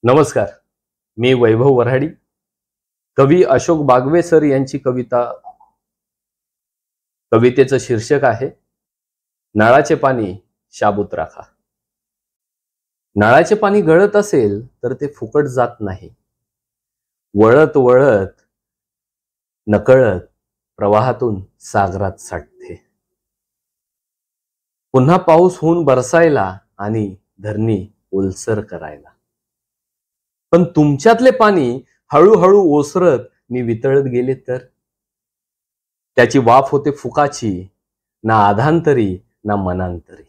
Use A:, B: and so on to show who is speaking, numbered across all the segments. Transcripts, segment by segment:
A: नमस्कार, मी वैभव वऱ्हाडी. कवी अशोक बागवे सर यांची कवितेचं शीर्षक आहे नळाचे पाणी शाबूत राखा. नळाचे पाणी गळत असेल तर ते फुकट जात नाही. वळत वळत नकळत प्रवाहातून सागरात साठते. पुन्हा पाऊस होऊन बरसायला आणि धरणी ओलसर करायला. पण तुमच्यातले पाणी हळूहळू ओसरत नि वितळत गेले तर त्याची वाफ होते फुकाची, ना आधांतरी ना मनांतरी.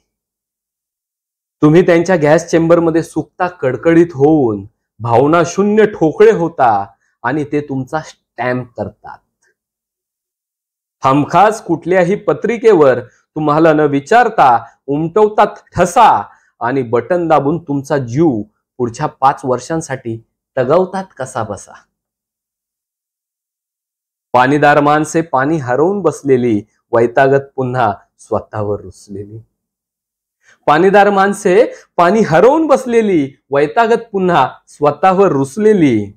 A: तुम्ही त्यांच्या गॅस चेंबरमध्ये सुकता कडकडीत होऊन भावना शून्य ठोकळे होता आणि ते तुमचा स्टॅम्प करतात. हमखास कुठल्याही पत्रिकेवर तुम्हाला न विचारता उमटवतात ठसा आणि बटन दाबून तुमचा जीव पुढच्या 5 वर्षांसाठी तगवतात कसा बसा. पाणीदार माणसे पाणी हरवून बसलेली, वैतागत पुन्हा स्वतःवर रुसलेली. पाणीदार माणसे पाणी हरवून बसलेली, वैतागत पुन्हा स्वतःवर रुसलेली.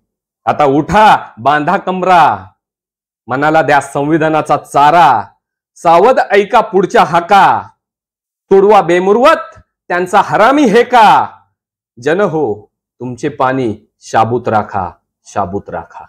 A: आता उठा, बांधा कमरा, मनाला द्या संविधानाचा चारा. सावध ऐका पुढच्या हाका, तुडवा बेमुरवत त्यांचा हरामी हे का. जन हो, तुमचे पाणी शाबूत राखा, शाबूत राखा.